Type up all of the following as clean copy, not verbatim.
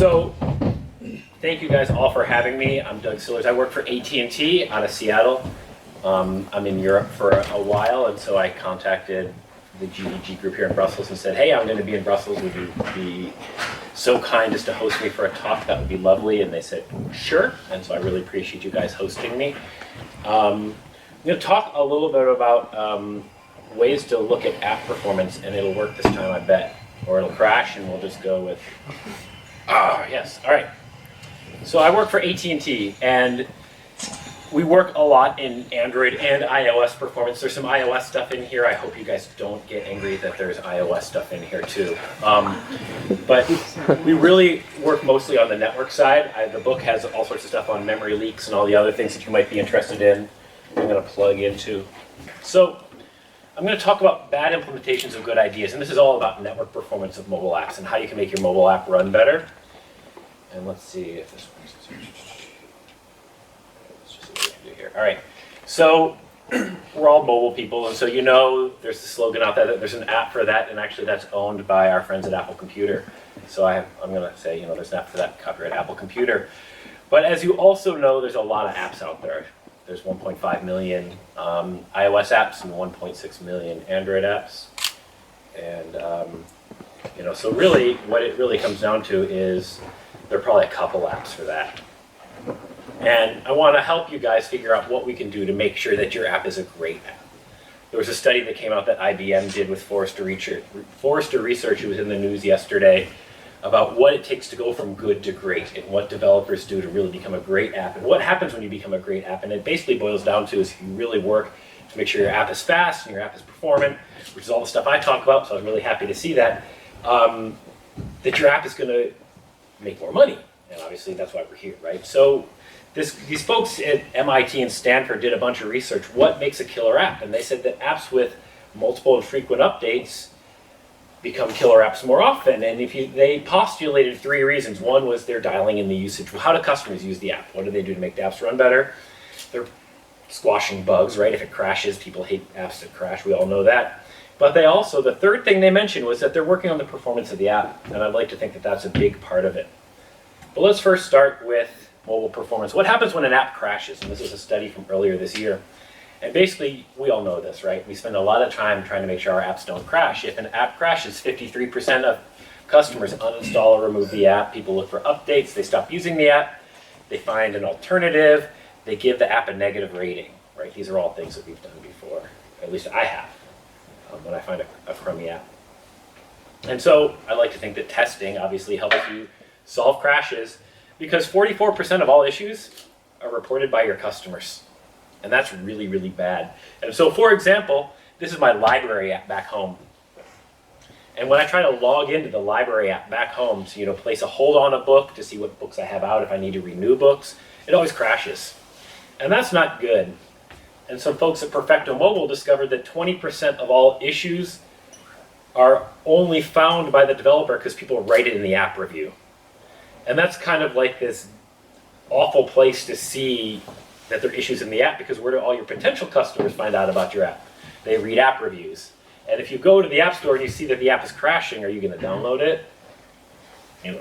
So, thank you guys all for having me. I'm Doug Sillars. I work for AT&T out of Seattle. I'm in Europe for a while, and so I contacted the GDG group here in Brussels and said, hey, I'm going to be in Brussels. Would you be so kind as to host me for a talk? That would be lovely. And they said, sure. And so I really appreciate you guys hosting me. I'm going to talk a little bit about ways to look at app performance, and it'll work this time, I bet. Or it'll crash, and we'll just go with, yes, all right. So I work for AT&T, and we work a lot in Android and iOS performance. There's some iOS stuff in here. I hope you guys don't get angry that there's iOS stuff in here too. But we really work mostly on the network side. The book has all sorts of stuff on memory leaks and all the other things that you might be interested in. I'm going to plug into. So I'm going to talk about bad implementations of good ideas. And this is all about network performance of mobile apps and how you can make your mobile app run better. And let's see if this works. Let's just see what we can do here. All right. So we're all mobile people, and so you know there's the slogan out there that there's an app for that, and actually that's owned by our friends at Apple Computer. So I'm going to say, there's an app for that, copyright Apple Computer. But as you also know, there's a lot of apps out there. There's 1.5 million iOS apps and 1.6 million Android apps. And, so really what it really comes down to is there are probably a couple apps for that. And I want to help you guys figure out what we can do to make sure that your app is a great app. There was a study that came out that IBM did with Forrester Research. It was in the news yesterday about what it takes to go from good to great and what developers do to really become a great app and what happens when you become a great app. And it basically boils down to is if you really work to make sure your app is fast and your app is performant, which is all the stuff I talk about, so I was really happy to see that, that your app is going to make more money. And obviously that's why we're here, right? So these folks at MIT and Stanford did a bunch of research. What makes a killer app? And they said that apps with multiple and frequent updates become killer apps more often. And they postulated 3 reasons. One was they're dialing in the usage. Well, how do customers use the app? What do they do to make the apps run better? They're squashing bugs, right? If it crashes, people hate apps that crash. We all know that. But they also, the third thing they mentioned was that they're working on the performance of the app. And I'd like to think that that's a big part of it. But let's first start with mobile performance. What happens when an app crashes? And this is a study from earlier this year. And basically, we all know this, right? We spend a lot of time trying to make sure our apps don't crash. If an app crashes, 53% of customers uninstall or remove the app. People look for updates. They stop using the app. They find an alternative. They give the app a negative rating, right? These are all things that we've done before. At least I have when I find a crummy app. And so I like to think that testing obviously helps you solve crashes because 44% of all issues are reported by your customers. And that's really, really bad. And so, for example, this is my library app back home. And when I try to log into the library app back home to place a hold on a book to see what books I have out if I need to renew books, it always crashes. And that's not good. And some folks at Perfecto Mobile discovered that 20% of all issues are only found by the developer because people write it in the app review. And that's kind of like this awful place to see that there are issues in the app, because where do all your potential customers find out about your app? They read app reviews. And if you go to the App Store and you see that the app is crashing, are you going to download it?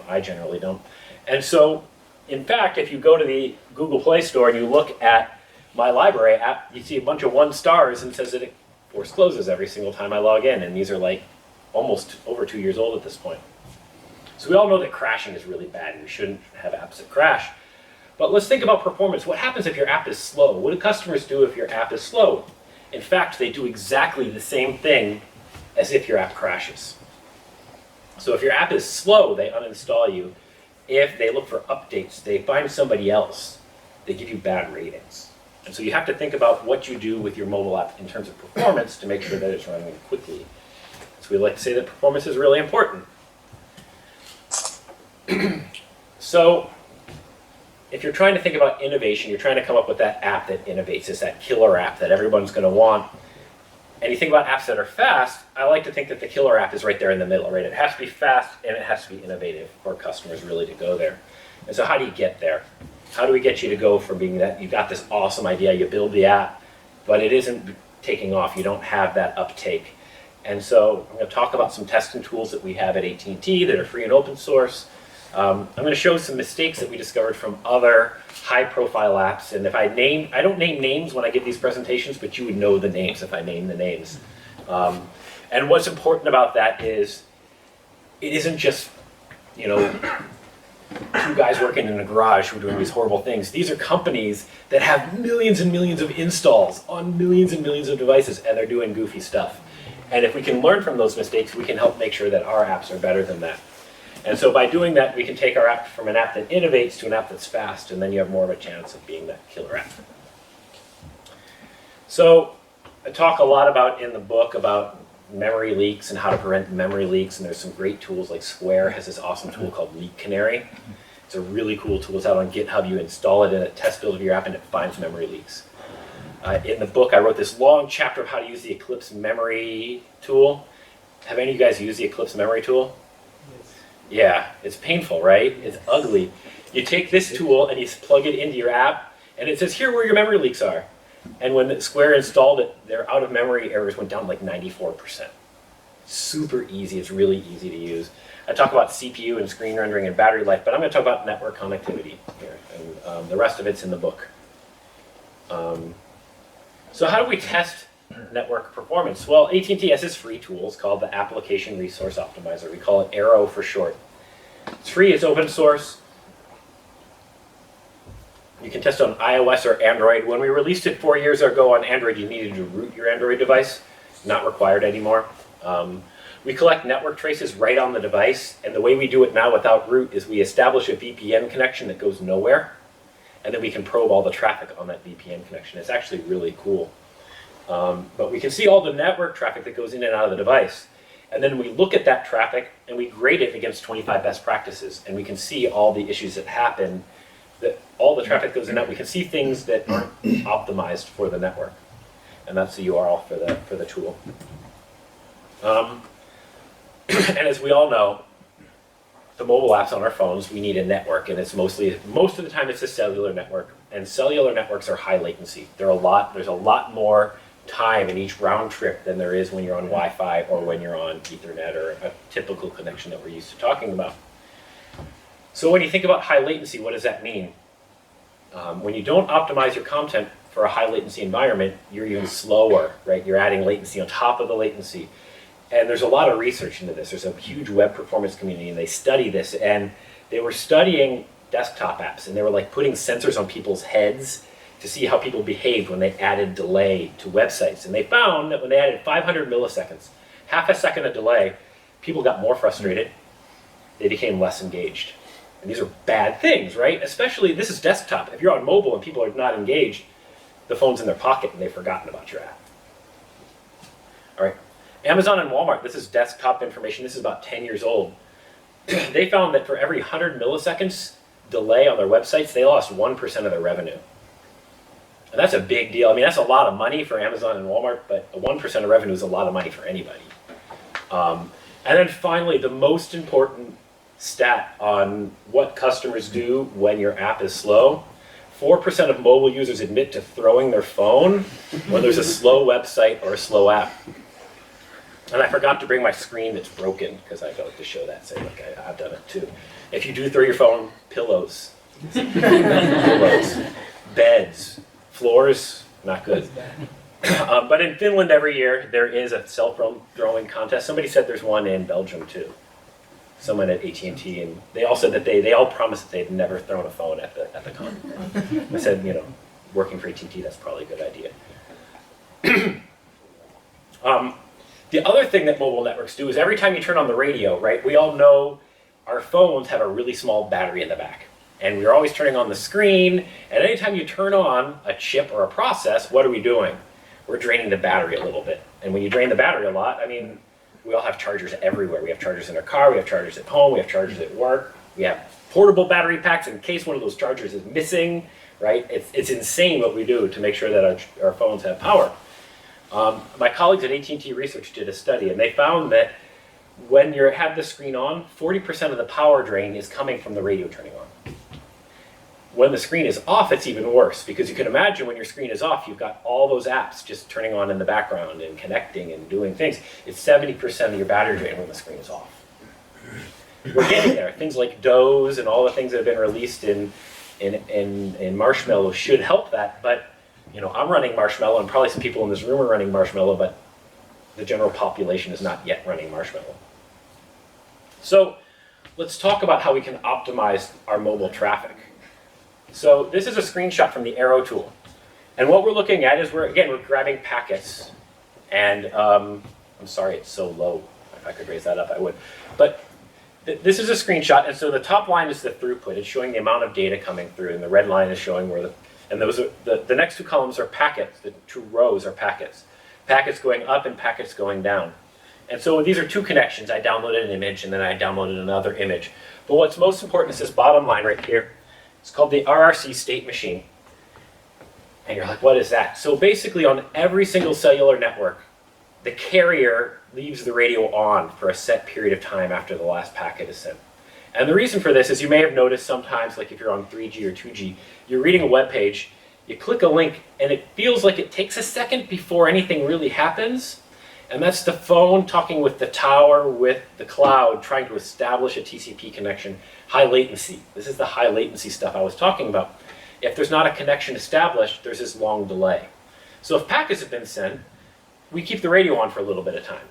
I generally don't. And so, in fact, if you go to the Google Play Store and you look at my library app, you see a bunch of 1 stars and it says that it force closes every single time I log in. And these are like almost over 2 years old at this point. So we all know that crashing is really bad and we shouldn't have apps that crash. But let's think about performance. What happens if your app is slow? What do customers do if your app is slow? In fact, they do exactly the same thing as if your app crashes. So if your app is slow, they uninstall you. If they look for updates, they find somebody else. They give you bad ratings. And so you have to think about what you do with your mobile app in terms of performance to make sure that it's running quickly. So we like to say that performance is really important. So if you're trying to think about innovation, you're trying to come up with that app that innovates. It's that killer app that everyone's going to want. And you think about apps that are fast, I like to think that the killer app is right there in the middle, right? It has to be fast and it has to be innovative for customers really to go there. And so how do you get there? How do we get you to go from being that you've got this awesome idea, you build the app, but it isn't taking off, you don't have that uptake. And so I'm going to talk about some testing tools that we have at AT&T that are free and open source. I'm going to show some mistakes that we discovered from other high-profile apps. And if I don't name names when I give these presentations, but you would know the names if I name the names. And what's important about that is it isn't just, two guys working in a garage who are doing these horrible things. These are companies that have millions and millions of installs on millions and millions of devices, and they're doing goofy stuff. And if we can learn from those mistakes, we can help make sure that our apps are better than that. And so by doing that, we can take our app from an app that innovates to an app that's fast, and then you have more of a chance of being that killer app. So I talk a lot about in the book about memory leaks and how to prevent memory leaks, and there's some great tools like Square has this awesome tool called Leak Canary. It's a really cool tool. It's out on GitHub. You install it in a test build of your app and it finds memory leaks. In the book, I wrote this long chapter of how to use the Eclipse Memory tool. Have any of you guys used the Eclipse Memory tool? Yes. Yeah, it's painful, right? It's ugly. You take this tool and you plug it into your app, and it says, here where your memory leaks are. And when Square installed it, their out-of-memory errors went down like 94%. Super easy. It's really easy to use. I talk about CPU and screen rendering and battery life, but I'm going to talk about network connectivity here. And the rest of it's in the book. So how do we test network performance? Well, AT&T has this free tool. It's called the Application Resource Optimizer. We call it Arrow for short. It's free. It's open source. You can test on iOS or Android. When we released it 4 years ago on Android, you needed to root your Android device. Not required anymore. We collect network traces right on the device, and the way we do it now without root is we establish a VPN connection that goes nowhere, and then we can probe all the traffic on that VPN connection. It's actually really cool. But we can see all the network traffic that goes in and out of the device. And then we look at that traffic and we grade it against 25 best practices, and we can see all the issues that happen, that all the traffic goes in and out. We can see things that aren't optimized for the network. And that's the URL for the tool. And as we all know, the mobile apps on our phones, we need a network, and it's most of the time it's a cellular network. And cellular networks are high latency. There's a lot more time in each round trip than there is when you're on Wi-Fi or when you're on Ethernet or a typical connection that we're used to talking about. So when you think about high latency, what does that mean? When you don't optimize your content for a high latency environment, you're even slower, right? You're adding latency on top of the latency. And there's a lot of research into this. There's a huge web performance community, and they study this. And they were studying desktop apps, and they were like putting sensors on people's heads to see how people behaved when they added delay to websites. And they found that when they added 500 milliseconds, half a second of delay, people got more frustrated. They became less engaged. And these are bad things, right? Especially, this is desktop. If you're on mobile and people are not engaged, the phone's in their pocket and they've forgotten about your app. All right. Amazon and Walmart, this is desktop information. This is about 10 years old. They found that for every 100 milliseconds delay on their websites, they lost 1% of their revenue. And that's a big deal. I mean, that's a lot of money for Amazon and Walmart, but 1% of revenue is a lot of money for anybody. And then finally, the most important stat on what customers do when your app is slow, 4% of mobile users admit to throwing their phone when there's a slow website or a slow app. And I forgot to bring my screen that's broken, because I go to show that, say, look, I've done it too. If you do throw your phone, pillows, beds, floors, not good. But in Finland every year, there is a cell phone throwing contest. Somebody said there's one in Belgium too. Someone at AT&T, and they all said that they all promised that they'd never thrown a phone at the con. I said, working for AT&T, that's probably a good idea. The other thing that mobile networks do is every time you turn on the radio, right, we all know our phones have a really small battery in the back. And we're always turning on the screen, and anytime you turn on a chip or a process, what are we doing? We're draining the battery a little bit. And when you drain the battery a lot, I mean, we all have chargers everywhere. We have chargers in our car, we have chargers at home, we have chargers at work, we have portable battery packs in case one of those chargers is missing, right? It's insane what we do to make sure that our phones have power. My colleagues at AT&T Research did a study, and they found that when you have the screen on, 40% of the power drain is coming from the radio turning on. When the screen is off, it's even worse, because you can imagine when your screen is off, you've got all those apps just turning on in the background and connecting and doing things. It's 70% of your battery drain when the screen is off. We're getting there. Things like Doze and all the things that have been released in Marshmallow should help that. But you know, I'm running Marshmallow, and probably some people in this room are running Marshmallow, but the general population is not yet running Marshmallow. So let's talk about how we can optimize our mobile traffic. So this is a screenshot from the Arrow tool. And what we're looking at is we're grabbing packets. And I'm sorry it's so low. If I could raise that up, I would. But this is a screenshot. And so the top line is the throughput. It's showing the amount of data coming through. And the red line is showing where and those are, the next two columns are packets. The two rows are packets. Packets going up and packets going down. And so these are two connections. I downloaded an image and then I downloaded another image. But what's most important is this bottom line right here. It's called the RRC state machine. And you're like, what is that? So basically on every single cellular network, the carrier leaves the radio on for a set period of time after the last packet is sent. And the reason for this is you may have noticed sometimes, like if you're on 3G or 2G, you're reading a web page, you click a link, and it feels like it takes a second before anything really happens. And that's the phone talking with the tower, with the cloud, trying to establish a TCP connection, high latency. This is the high latency stuff I was talking about. If there's not a connection established, there's this long delay. So if packets have been sent, we keep the radio on for a little bit of time.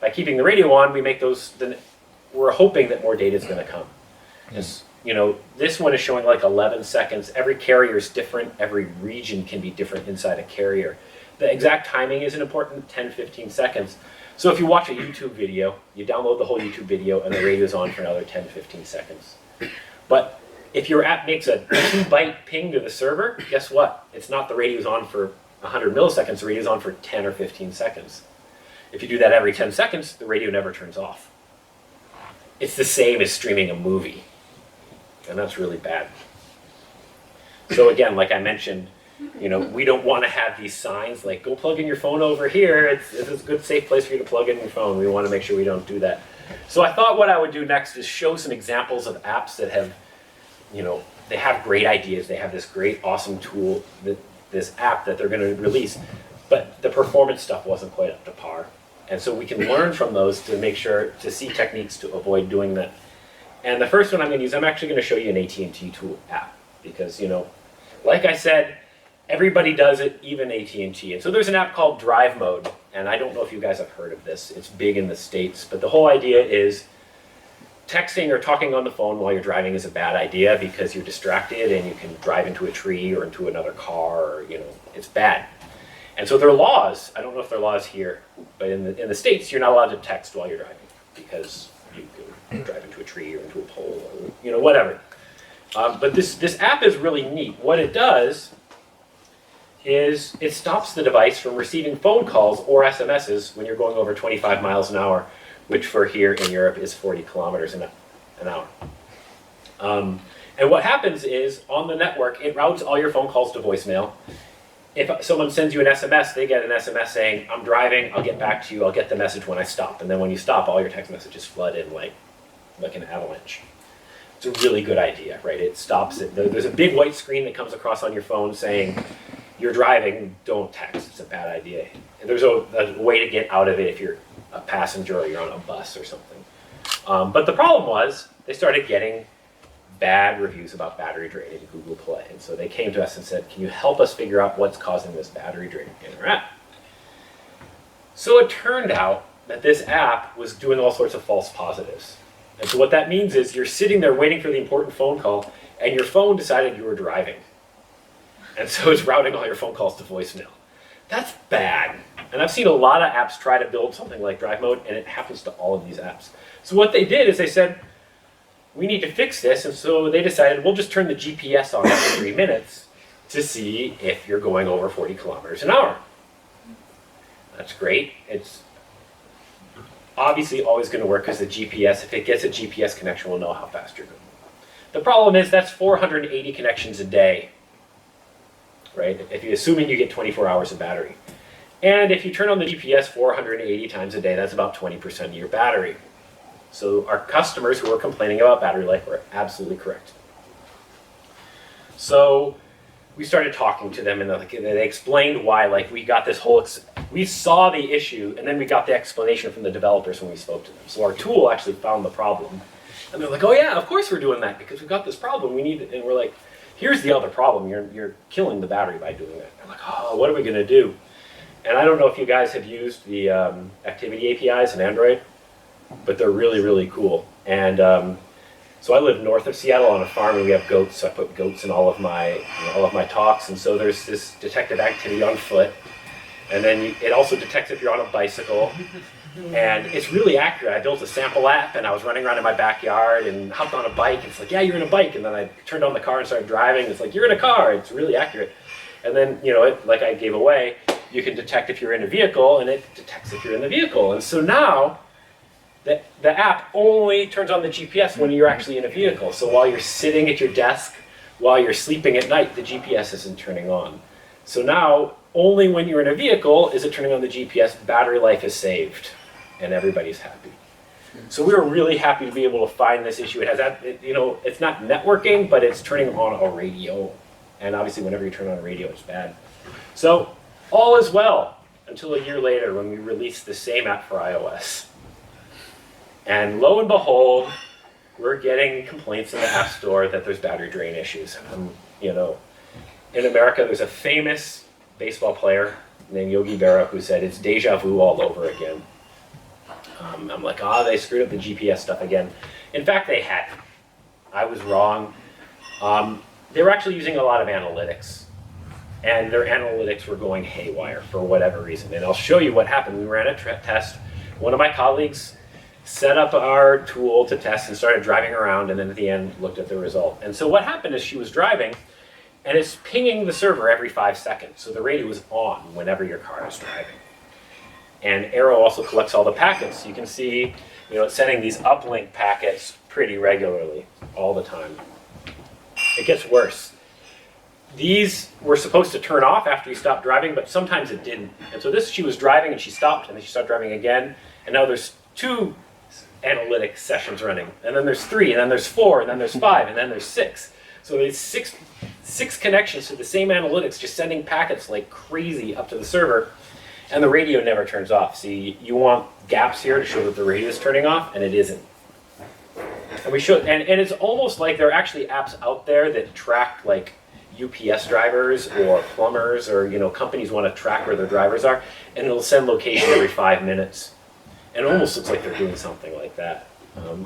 By keeping the radio on, we make those, we're hoping that more data is going to come. Yes. You know, this one is showing like 11 seconds. Every carrier is different. Every region can be different inside a carrier. The exact timing isn't important, 10, 15 seconds. So if you watch a YouTube video, you download the whole YouTube video and the radio's on for another 10, 15 seconds. But if your app makes a 2-byte ping to the server, guess what? It's not the radio's on for 100 milliseconds, the radio's on for 10 or 15 seconds. If you do that every 10 seconds, the radio never turns off. It's the same as streaming a movie. And that's really bad. So again, like I mentioned, you know, we don't want to have these signs like, go plug in your phone over here. It's a good, safe place for you to plug in your phone. We want to make sure we don't do that. So I thought what I would do next is show some examples of apps that have, you know, they have great ideas. They have this great, awesome tool, this app that they're going to release. But the performance stuff wasn't quite up to par. And so we can learn from those to make sure, to see techniques to avoid doing that. And the first one I'm going to use, I'm actually going to show you an AT&T tool app. Because, you know, like I said, everybody does it, even AT&T. And so there's an app called Drive Mode. And I don't know if you guys have heard of this. It's big in the States. But the whole idea is texting or talking on the phone while you're driving is a bad idea because you're distracted and you can drive into a tree or into another car, or, you know, it's bad. And so there are laws. I don't know if there are laws here, but in the States, you're not allowed to text while you're driving because you can drive into a tree or into a pole or, you know, whatever. But this app is really neat. What it does is it stops the device from receiving phone calls or SMSs when you're going over 25 miles an hour, which for here in Europe is 40 kilometers an hour. And what happens is on the network, it routes all your phone calls to voicemail. If someone sends you an SMS, they get an SMS saying, I'm driving, I'll get back to you, I'll get the message when I stop. And then when you stop, all your text messages flood in like an avalanche. It's a really good idea, right? It stops it. There's a big white screen that comes across on your phone saying, you're driving, don't text, it's a bad idea. And there's a way to get out of it if you're a passenger or you're on a bus or something. But the problem was, they started getting bad reviews about battery drain in Google Play. And so they came to us and said, can you help us figure out what's causing this battery drain in our app? So it turned out that this app was doing all sorts of false positives. And so what that means is you're sitting there waiting for the important phone call, and your phone decided you were driving. And so it's routing all your phone calls to voicemail. That's bad. And I've seen a lot of apps try to build something like Drive Mode, and it happens to all of these apps. So what they did is they said, we need to fix this, and so they decided we'll just turn the GPS on every 3 minutes to see if you're going over 40 kilometers an hour. That's great. It's obviously always going to work because the GPS, if it gets a GPS connection, will know how fast you're going. The problem is that's 480 connections a day, right? If you're assuming you get 24 hours of battery. And if you turn on the GPS 480 times a day, that's about 20% of your battery. So our customers who are complaining about battery life were absolutely correct. So we started talking to them, and they explained why. Like, we got this whole, we saw the issue, and then we got the explanation from the developers when we spoke to them. So our tool actually found the problem. And they're like, oh yeah, of course we're doing that, because we've got this problem, we need it. And we're like, here's the other problem, you're killing the battery by doing that. They're like, oh, what are we gonna do? And I don't know if you guys have used the activity APIs in Android, but they're really, really cool. And so I live north of Seattle on a farm, and we have goats, so I put goats in all of my talks. And so there's this detected activity on foot, and then it also detects if you're on a bicycle. And it's really accurate. I built a sample app, and I was running around in my backyard and hopped on a bike, and it's like, yeah, you're in a bike. And then I turned on the car and started driving. It's like, you're in a car. It's really accurate. And then, like I gave away, you can detect if you're in a vehicle, and it detects if you're in the vehicle. And so now, the app only turns on the GPS when you're actually in a vehicle. So while you're sitting at your desk, while you're sleeping at night, the GPS isn't turning on. So now, only when you're in a vehicle is it turning on the GPS, battery life is saved, and everybody's happy. So we were really happy to be able to find this issue. It has that, it's not networking, but it's turning on a radio. And obviously whenever you turn on a radio, it's bad. So all is well until a year later when we released the same app for iOS. And lo and behold, we're getting complaints in the App Store that there's battery drain issues. In America, there's a famous baseball player named Yogi Berra who said it's deja vu all over again. I'm like, they screwed up the GPS stuff again. In fact, they hadn't. I was wrong. They were actually using a lot of analytics, and their analytics were going haywire for whatever reason. And I'll show you what happened. We ran a test. One of my colleagues set up our tool to test and started driving around, and then at the end looked at the result. And so what happened is she was driving, and it's pinging the server every 5 seconds. So the radio is on whenever your car is driving. And Arrow also collects all the packets. You can see, it's sending these uplink packets pretty regularly, all the time. It gets worse. These were supposed to turn off after you stopped driving, but sometimes it didn't. And so she was driving and she stopped, and then she started driving again. And now there's 2 analytic sessions running. And then there's 3, and then there's 4, and then there's 5, and then there's 6. So there's six connections to the same analytics, just sending packets like crazy up to the server. And the radio never turns off. See, you want gaps here to show that the radio is turning off, and it isn't. And we should, and it's almost like there are actually apps out there that track like UPS drivers or plumbers, or companies want to track where their drivers are, and it'll send location every 5 minutes. And it almost looks like they're doing something like that.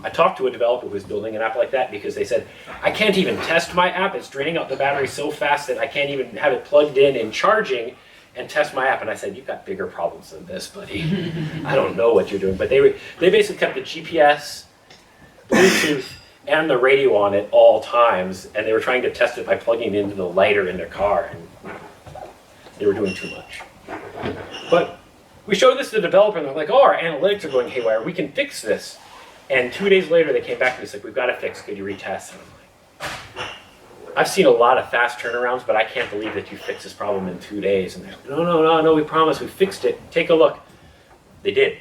I talked to a developer who's building an app like that because they said, I can't even test my app. It's draining out the battery so fast that I can't even have it plugged in and charging and test my app. And I said, you've got bigger problems than this, buddy. I don't know what you're doing. But they basically kept the GPS, Bluetooth, and the radio on at all times. And they were trying to test it by plugging it into the lighter in their car. And they were doing too much. But we showed this to the developer, and they're like, our analytics are going haywire. We can fix this. And 2 days later, they came back to me and said, we've got to fix, could you retest? And I'm like, I've seen a lot of fast turnarounds, but I can't believe that you fixed this problem in 2 days. And they're like, no, we promise, we fixed it. Take a look. They did.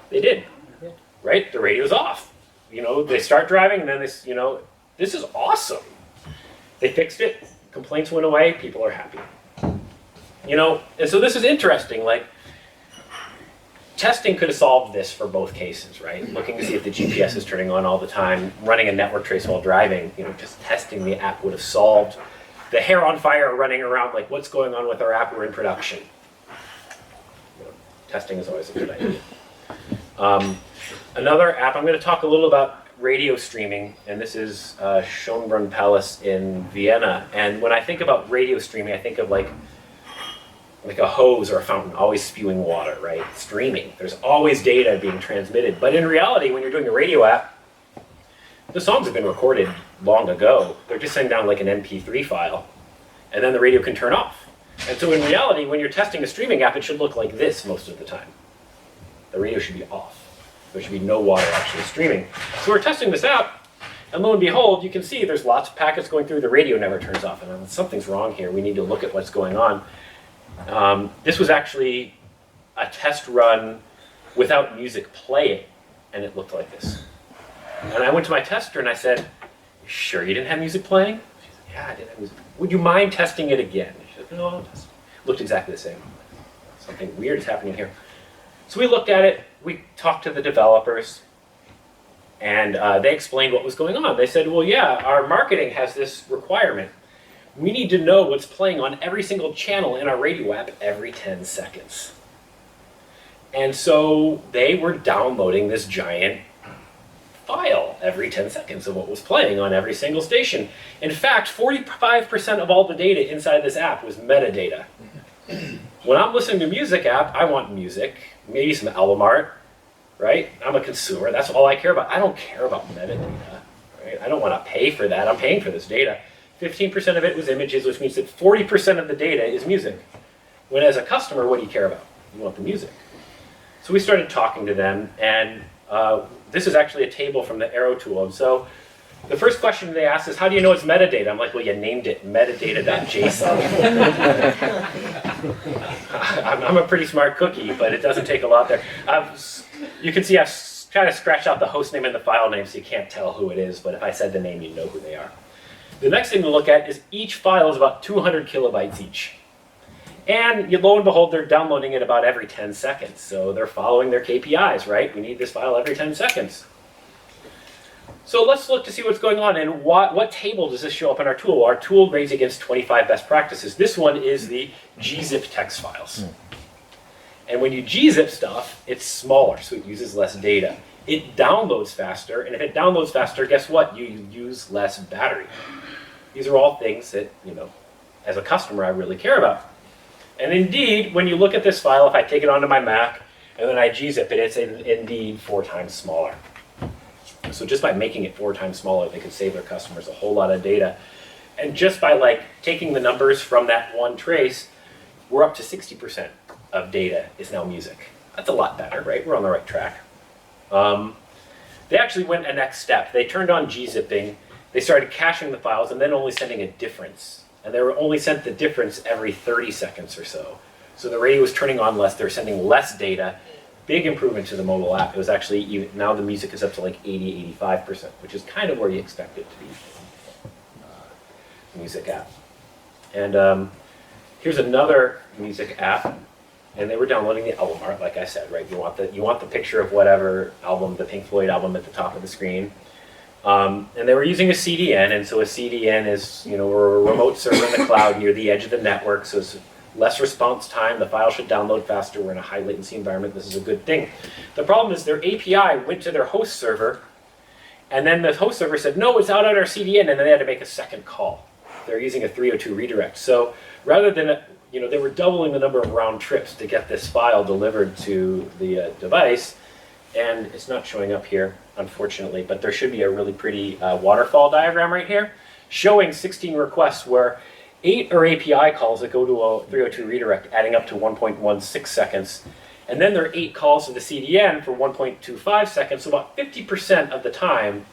They did, right? The radio's off. They start driving, and then this is awesome. They fixed it, complaints went away, people are happy. And so this is interesting, like, testing could have solved this for both cases, right? Looking to see if the GPS is turning on all the time, running a network trace while driving, just testing the app would have solved the hair on fire running around, like, what's going on with our app, we're in production. Testing is always a good idea. Another app, I'm going to talk a little about radio streaming, and this is Schönbrunn Palace in Vienna. And when I think about radio streaming, I think of like a hose or a fountain always spewing water, right? Streaming. There's always data being transmitted. But in reality, when you're doing a radio app, the songs have been recorded long ago. They're just sending down like an MP3 file, and then the radio can turn off. And so in reality, when you're testing a streaming app, it should look like this most of the time. The radio should be off. There should be no water actually streaming. So we're testing this app, and lo and behold, you can see there's lots of packets going through, the radio never turns off. And something's wrong here. We need to look at what's going on. This was actually a test run without music playing, and it looked like this. And I went to my tester and I said, you sure you didn't have music playing? She said, yeah, would you mind testing it again? She said, no, I'll test it. Looked exactly the same. Something weird is happening here. So we looked at it, we talked to the developers, and they explained what was going on. They said, well, yeah, our marketing has this requirement. We need to know what's playing on every single channel in our radio app every 10 seconds. And so they were downloading this giant file every 10 seconds of what was playing on every single station. In fact, 45% of all the data inside this app was metadata. When I'm listening to a music app, I want music, maybe some album art, right? I'm a consumer, that's all I care about. I don't care about metadata, right? I don't want to pay for that, I'm paying for this data. 15% of it was images, which means that 40% of the data is music. When as a customer, what do you care about? You want the music. So we started talking to them, and this is actually a table from the Arrow tool. And so the first question they asked is, how do you know it's metadata? I'm like, well, you named it metadata.json. I'm a pretty smart cookie, but it doesn't take a lot there. You can see I've kind of scratched out the host name and the file name, so you can't tell who it is, but if I said the name, you know who they are. The next thing to look at is each file is about 200 kilobytes each. And lo and behold, they're downloading it about every 10 seconds. So they're following their KPIs, right? We need this file every 10 seconds. So let's look to see what's going on. And what table does this show up in our tool? Our tool grades against 25 best practices. This one is the gzip text files. And when you gzip stuff, it's smaller, so it uses less data. It downloads faster, and if it downloads faster, guess what? You use less battery. These are all things that, as a customer, I really care about. And indeed, when you look at this file, if I take it onto my Mac and then I gzip it, it's indeed 4 times smaller. So just by making it 4 times smaller, they could save their customers a whole lot of data. And just by taking the numbers from that one trace, we're up to 60% of data is now music. That's a lot better, right? We're on the right track. They actually went a next step. They turned on gzipping, they started caching the files, and then only sending a difference. And they were only sent the difference every 30 seconds or so. So the radio was turning on less, they were sending less data. Big improvement to the mobile app. It was actually, now the music is up to 80, 85%, which is kind of where you expect it to be. Music app. And here's another music app. And they were downloading the album art, like I said, right? You want the picture of whatever album, the Pink Floyd album at the top of the screen. And they were using a CDN, and so a CDN is, we're a remote server in the cloud near the edge of the network, so it's less response time, the file should download faster, we're in a high latency environment, this is a good thing. The problem is their API went to their host server, and then the host server said, no, it's out on our CDN, and then they had to make a second call. They're using a 302 redirect. So rather than, they were doubling the number of round trips to get this file delivered to the device, and it's not showing up here, unfortunately, but there should be a really pretty waterfall diagram right here showing 16 requests where 8 are API calls that go to a 302 redirect, adding up to 1.16 seconds. And then there are 8 calls to the CDN for 1.25 seconds, so about 50% of the time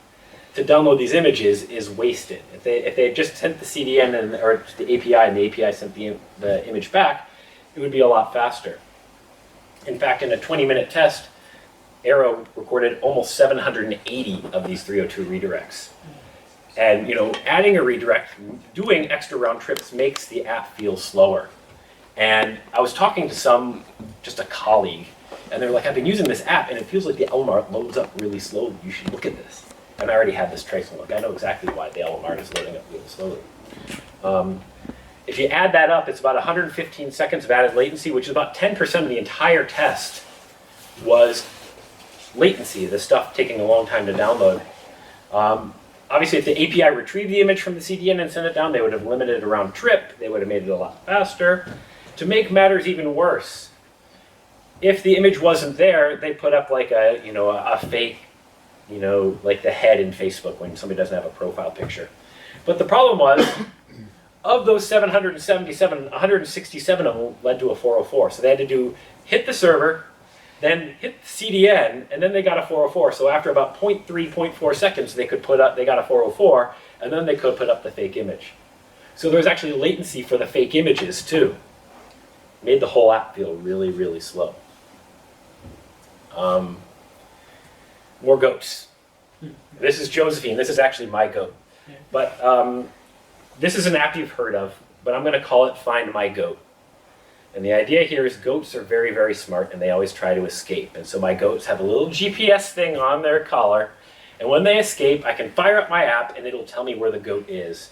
to download these images is wasted. If they had just sent the CDN or the API and the API sent the image back, it would be a lot faster. In fact, in a 20-minute test, Arrow recorded almost 780 of these 302 redirects. And adding a redirect, doing extra round trips makes the app feel slower. And I was talking to just a colleague, and they were like, I've been using this app, and it feels like the album art loads up really slowly. You should look at this. And I already had this trace, and I know exactly why the album art is loading up really slowly. If you add that up, it's about 115 seconds of added latency, which is about 10% of the entire test was latency, the stuff taking a long time to download. Obviously, if the API retrieved the image from the CDN and sent it down, they would have limited it around trip. They would have made it a lot faster. To make matters even worse, if the image wasn't there, they put up a fake, like the head in Facebook when somebody doesn't have a profile picture. But the problem was, of those 777, 167 of them led to a 404. So they had to hit the server, then hit the CDN, and then they got a 404. So after about 0.3, 0.4 seconds, they got a 404, and then they could put up the fake image. So there was actually latency for the fake images too. Made the whole app feel really, really slow. More goats. This is Josephine. This is actually my goat. But this is an app you've heard of, but I'm going to call it Find My Goat. And the idea here is goats are very, very smart, and they always try to escape. And so my goats have a little GPS thing on their collar, and when they escape, I can fire up my app, and it'll tell me where the goat is.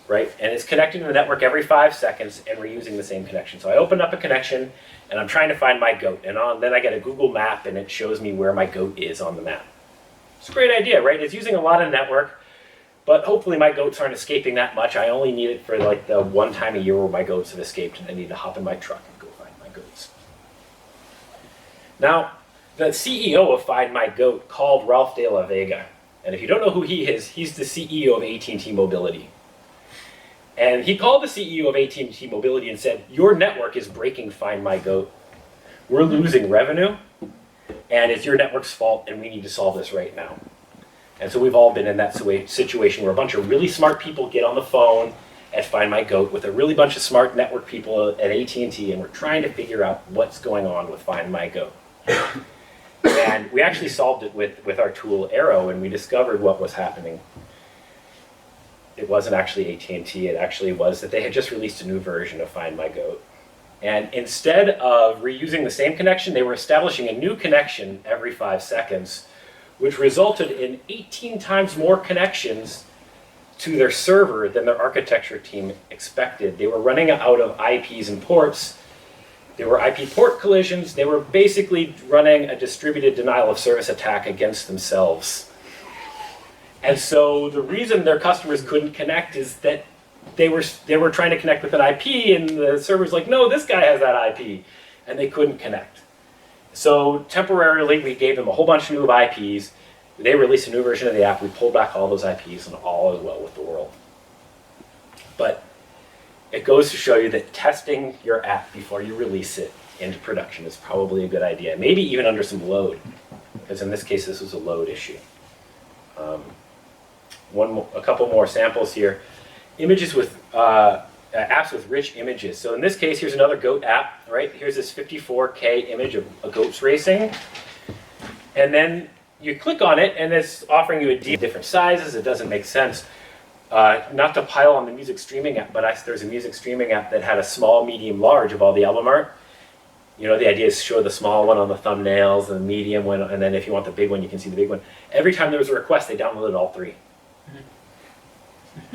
Right? And it's connecting to the network every 5 seconds, and we're using the same connection. So I open up a connection, and I'm trying to find my goat. And then I get a Google map, and it shows me where my goat is on the map. It's a great idea, right? It's using a lot of network, but hopefully my goats aren't escaping that much. I only need it for like the one time a year where my goats have escaped, and I need to hop in my truck and go find my goats. Now, the CEO of Find My Goat called Ralph de la Vega. And if you don't know who he is, he's the CEO of AT&T Mobility. And he called the CEO of AT&T Mobility and said, your network is breaking Find My Goat. We're losing revenue, and it's your network's fault, and we need to solve this right now. And so we've all been in that situation where a bunch of really smart people get on the phone at Find My Goat with a really bunch of smart network people at AT&T, and we're trying to figure out what's going on with Find My Goat. And we actually solved it with our tool Arrow, and we discovered what was happening. It wasn't actually AT&T, it actually was that they had just released a new version of Find My Goat. And instead of reusing the same connection, they were establishing a new connection every 5 seconds, which resulted in 18 times more connections to their server than their architecture team expected. They were running out of IPs and ports. There were IP port collisions. They were basically running a distributed denial of service attack against themselves. And so the reason their customers couldn't connect is that they were trying to connect with an IP, and the server's like, no, this guy has that IP, and they couldn't connect. So temporarily, we gave them a whole bunch of new IPs. They released a new version of the app. We pulled back all those IPs, and all is well with the world. But it goes to show you that testing your app before you release it into production is probably a good idea, maybe even under some load, because in this case, this was a load issue. A couple more samples here. Images with apps with rich images. So in this case, here's another goat app, right? Here's this 54K image of a goats racing. And then you click on it, and it's offering you different sizes. It doesn't make sense. Not to pile on the music streaming app, but there's a music streaming app that had a small, medium, large of all the album art. You know, the idea is to show the small one on the thumbnails, the medium one, and then if you want the big one, you can see the big one. Every time there was a request, they downloaded all three.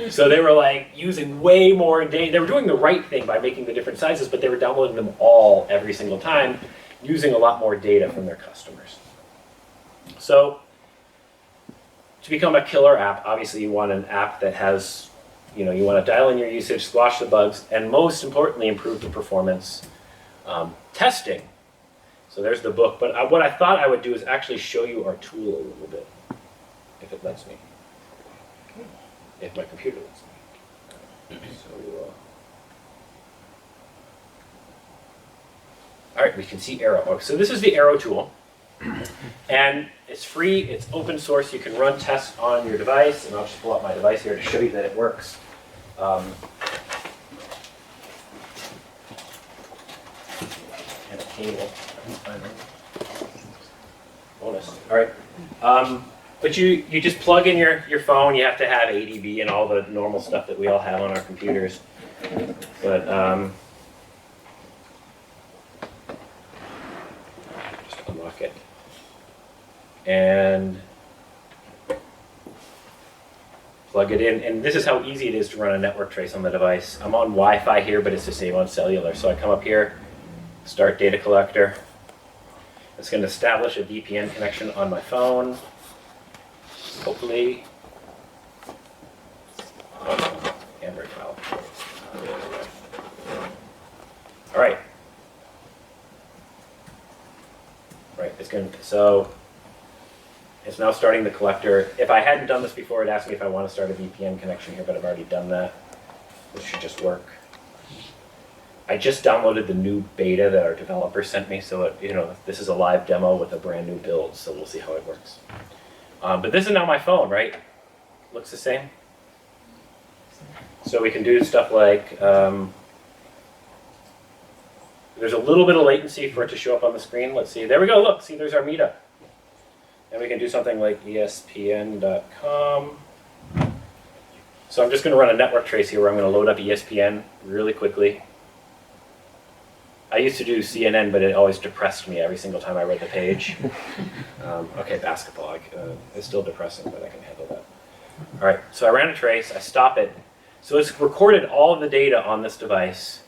So they were like using way more data. They were doing the right thing by making the different sizes, but they were downloading them all every single time, using a lot more data from their customers. So to become a killer app, obviously you want an app that has, you want to dial in your usage, squash the bugs, and most importantly, improve the performance. Testing. So there's the book, but what I thought I would do is actually show you our tool a little bit, if it lets me. If my computer lets me. All right, we can see Arrow. Okay, so this is the Arrow tool, and it's free, it's open source, you can run tests on your device, and I'll just pull up my device here to show you that it works. And a cable. Bonus. All right. But you just plug in your phone. You have to have ADB and all the normal stuff that we all have on our computers. But just unlock it. And plug it in. And this is how easy it is to run a network trace on the device. I'm on Wi-Fi here, but it's the same on cellular. So I come up here, start data collector. It's going to establish a VPN connection on my phone. Hopefully, Android file. All right. Right, so it's now starting the collector. If I hadn't done this before, it'd ask me if I want to start a VPN connection here, but I've already done that. This should just work. I just downloaded the new beta that our developer sent me, so this is a live demo with a brand new build, so we'll see how it works. But this is now my phone, right? Looks the same. So we can do stuff like, there's a little bit of latency for it to show up on the screen. Let's see, there we go, look, see there's our meetup. And we can do something like espn.com So I'm just going to run a network trace here where I'm going to load up ESPN really quickly. I used to do CNN, but it always depressed me every single time I read the page. Okay, basketball. It's still depressing, but I can handle that. All right, so I ran a trace. I stop it. So it's recorded all of the data on this device.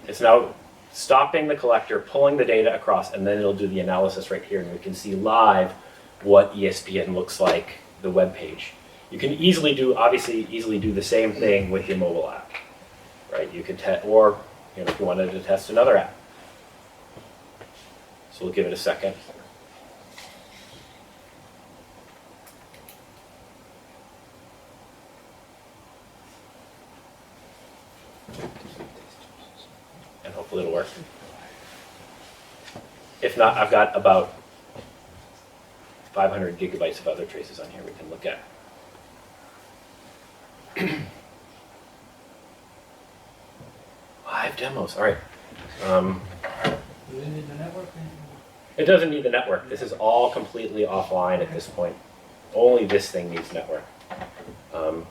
It's now stopping the collector, pulling the data across, and then it'll do the analysis right here, and we can see live what ESPN looks like, the web page. You can obviously easily do the same thing with your mobile app, right? You could or if you wanted to test another app. So we'll give it a second. And hopefully it'll work. If not, I've got about 500 gigabytes of other traces on here we can look at. Live demos, all right. Do you need the network? It doesn't need the network. This is all completely offline at this point. Only this thing needs network. We'll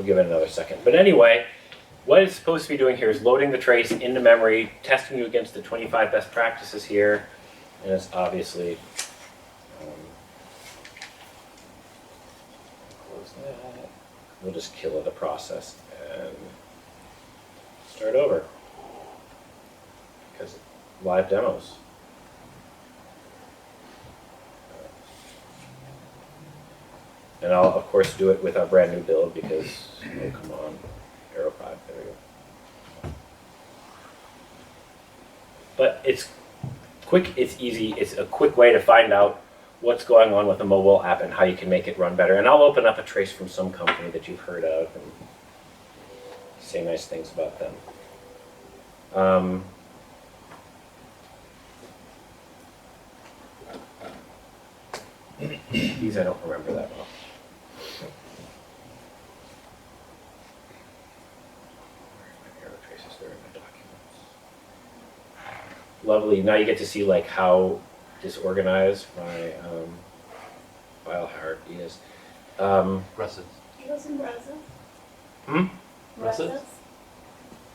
give it another second. But anyway, what it's supposed to be doing here is loading the trace into memory, testing you against the 25 best practices here, and it's obviously close that. We'll just kill the process and start over because live demos. And I'll, of course, do it with our brand new build because, oh, come on, Aero 5, there we go. But it's quick, it's easy, it's a quick way to find out what's going on with a mobile app and how you can make it run better. And I'll open up a trace from some company that you've heard of and say nice things about them. These I don't remember that well. Lovely. Now you get to see like how disorganized my file hierarchy is. Brussels. It was in Brussels. Brussels?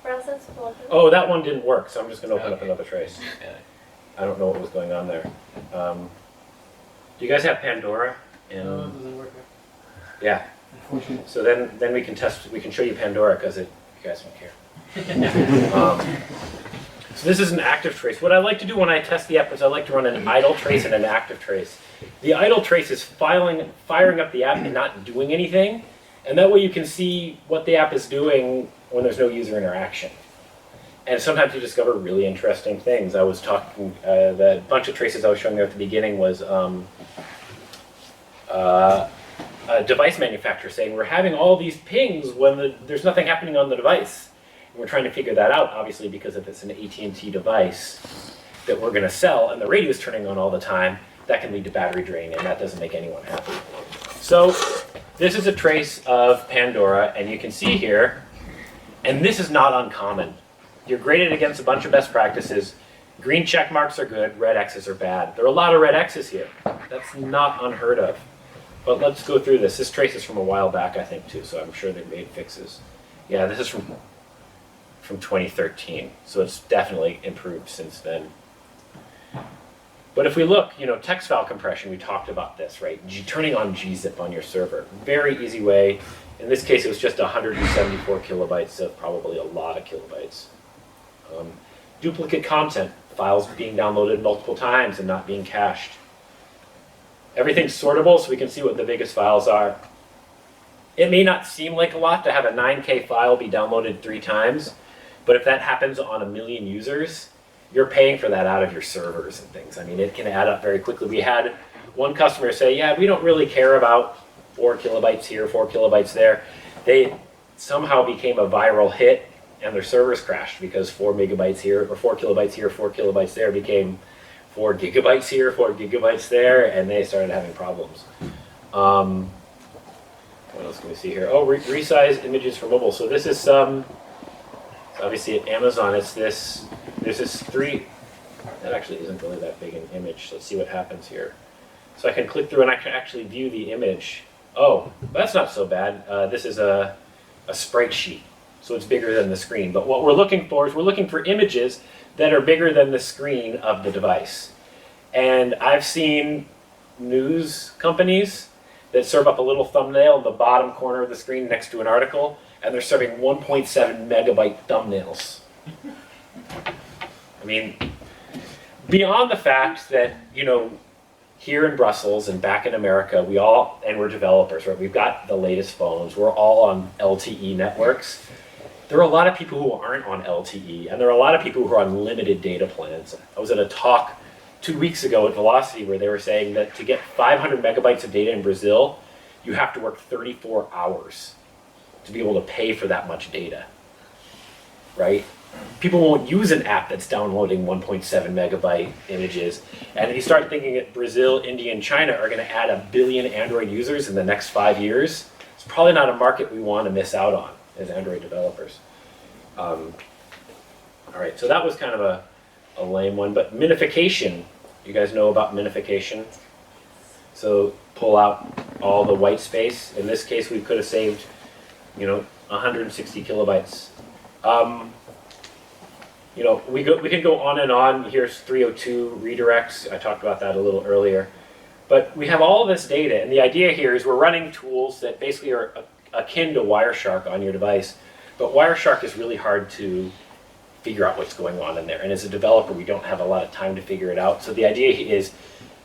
Brussels folder. Oh, that one didn't work, so I'm just going to open up Okay. another trace. Yeah. I don't know what was going on there. Do you guys have Pandora? No, it doesn't work. Yeah. Unfortunately. So then we can test. We can show you Pandora because you guys don't care. So this is an active trace. What I like to do when I test the app is I like to run an idle trace and an active trace. The idle trace is firing up the app and not doing anything, and that way you can see what the app is doing when there's no user interaction. And sometimes you discover really interesting things. I was talking, the bunch of traces I was showing there at the beginning was a device manufacturer saying we're having all these pings when there's nothing happening on the device. And we're trying to figure that out, obviously, because if it's an AT&T device that we're going to sell and the radio is turning on all the time, that can lead to battery drain, and that doesn't make anyone happy. So this is a trace of Pandora, and you can see here, and this is not uncommon. You're graded against a bunch of best practices. Green check marks are good, red X's are bad. There are a lot of red X's here. That's not unheard of. But let's go through this. This trace is from a while back, I think, too, so I'm sure they made fixes. Yeah, this is from 2013, so it's definitely improved since then. But if we look, text file compression, we talked about this, right? Turning on gzip on your server. Very easy way. In this case, it was just 174 kilobytes, so probably a lot of kilobytes. Duplicate content, files being downloaded multiple times and not being cached. Everything's sortable, so we can see what the biggest files are. It may not seem like a lot to have a 9K file be downloaded 3 times, but if that happens on 1 million users, you're paying for that out of your servers and things. I mean, it can add up very quickly. We had one customer say, yeah, we don't really care about 4 kilobytes here, 4 kilobytes there. They somehow became a viral hit and their servers crashed because 4 megabytes here, or 4 kilobytes here, 4 kilobytes there became 4 gigabytes here, 4 gigabytes there, and they started having problems. What else can we see here? Oh, resize images for mobile. So this is obviously at Amazon, there's this 3, that actually isn't really that big an image. Let's see what happens here. So I can click through and I can actually view the image. Oh, that's not so bad. This is a sprite sheet, so it's bigger than the screen. But what we're looking for is we're looking for images that are bigger than the screen of the device. And I've seen news companies that serve up a little thumbnail in the bottom corner of the screen next to an article, and they're serving 1.7 megabyte thumbnails. I mean, beyond the fact that, you know, here in Brussels and back in America, we're developers, right? We've got the latest phones. We're all on LTE networks. There are a lot of people who aren't on LTE, and there are a lot of people who are on limited data plans. I was at a talk 2 weeks ago at Velocity where they were saying that to get 500 megabytes of data in Brazil, you have to work 34 hours to be able to pay for that much data, right? People won't use an app that's downloading 1.7 megabyte images. And if you start thinking that Brazil, India, and China are going to add 1 billion Android users in the next 5 years, it's probably not a market we want to miss out on as Android developers. All right, so that was kind of a lame one. But Minification, you guys know about Minification? So pull out all the white space. In this case, we could have saved, you know, 160 kilobytes. You know, we can go on and on. Here's 302 redirects. I talked about that a little earlier. But we have all this data, and the idea here is we're running tools that basically are akin to Wireshark on your device. But Wireshark is really hard to figure out what's going on in there. And as a developer, we don't have a lot of time to figure it out. So the idea is,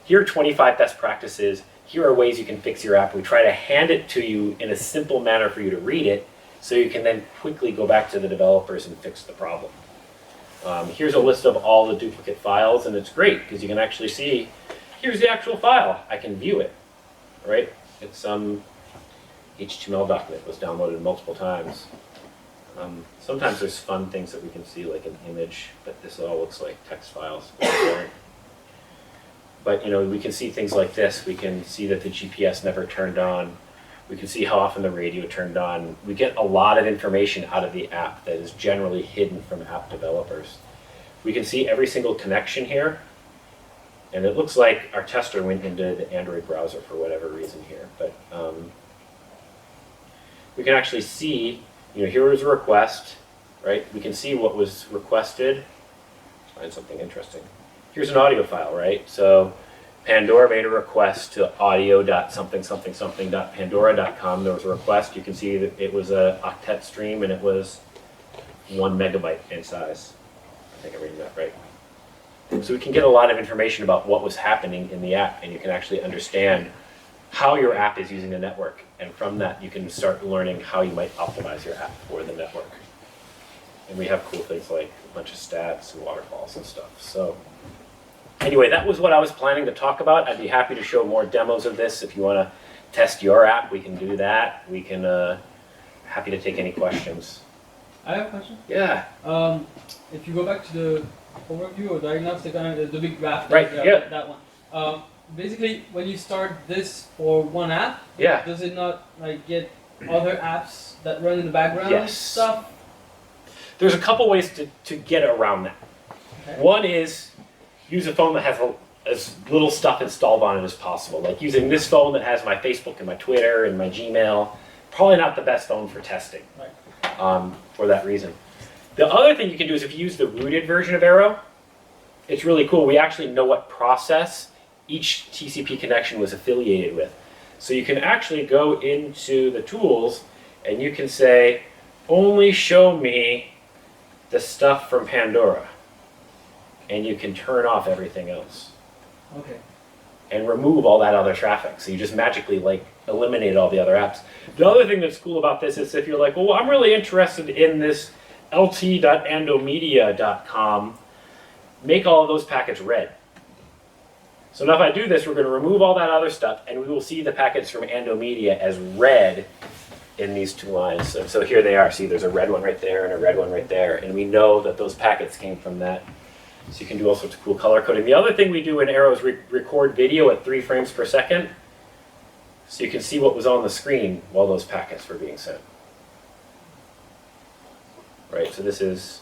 here are 25 best practices. Here are ways you can fix your app. We try to hand it to you in a simple manner for you to read it, so you can then quickly go back to the developers and fix the problem. Here's a list of all the duplicate files, and it's great because you can actually see, here's the actual file. I can view it, right? It's some HTML document. It was downloaded multiple times. Sometimes there's fun things that we can see, like an image, but this all looks like text files. But you know, we can see things like this. We can see that the GPS never turned on. We can see how often the radio turned on. We get a lot of information out of the app that is generally hidden from app developers. We can see every single connection here. And it looks like our tester went into the Android browser for whatever reason here. But we can actually see, you know, here was a request, right? We can see what was requested. Let's find something interesting. Here's an audio file, right? So Pandora made a request to audio.something.something.pandora.com. There was a request. You can see that it was a octet stream, and it was 1 megabyte in size. I think I'm reading that right. So we can get a lot of information about what was happening in the app, and you can actually understand how your app is using the network. And from that, you can start learning how you might optimize your app for the network. And we have cool things like a bunch of stats and waterfalls and stuff. So anyway, that was what I was planning to talk about. I'd be happy to show more demos of this. If you want to test your app, we can do that. We can, happy to take any questions. I have a question. Yeah. If you go back to the overview or diagnostic, the big graph, Right, yeah. that one. Basically, when you start this for one app, Yeah. does it not like get other apps that run in the background Yes. stuff? There's a couple ways to get around that. Okay. One is use a phone that has as little stuff installed on it as possible. Like using this phone that has my Facebook and my Twitter and my Gmail. Probably not the best phone for testing, Right. for that reason. The other thing you can do is if you use the rooted version of Arrow, it's really cool. We actually know what process each TCP connection was affiliated with. So you can actually go into the tools and you can say, only show me the stuff from Pandora. And you can turn off everything else Okay. and remove all that other traffic. So you just magically like eliminate all the other apps. The other thing that's cool about this is if you're like, well, I'm really interested in this lt.andomedia.com, make all of those packets red. So now if I do this, we're going to remove all that other stuff, and we will see the packets from Andomedia as red in these two lines. So here they are. See, there's a red one right there and a red one right there, and we know that those packets came from that. So you can do all sorts of cool color coding. The other thing we do in Arrow is record video at 3 frames per second, so you can see what was on the screen while those packets were being sent. Right, so this is,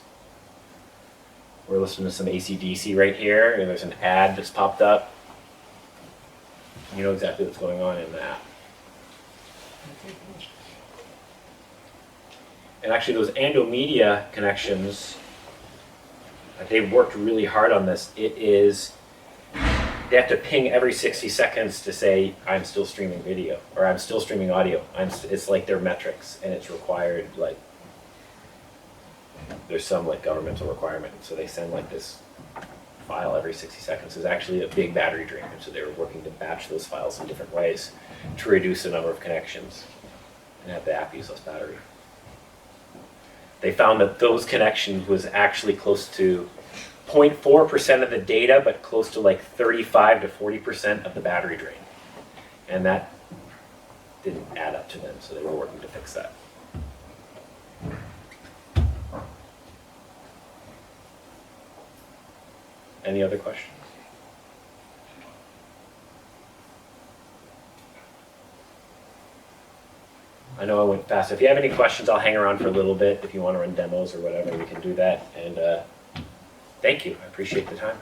we're listening to some AC/DC right here, and there's an ad that's popped up. You know exactly what's going on in the app. And actually those Media connections, they've worked really hard on this. They have to ping every 60 seconds to say, I'm still streaming video, or I'm still streaming audio. It's like their metrics, and it's required, like, there's some like governmental requirement. So they send like this file every 60 seconds. It's actually a big battery drain, and so they were working to batch those files in different ways to reduce the number of connections and have the app use less battery. They found that those connections was actually close to 0.4% of the data, but close to like 35 to 40% of the battery drain. And that didn't add up to them, so they were working to fix that. Any other questions? I know I went fast. If you have any questions, I'll hang around for a little bit. If you want to run demos or whatever, we can do that. And thank you. I appreciate the time.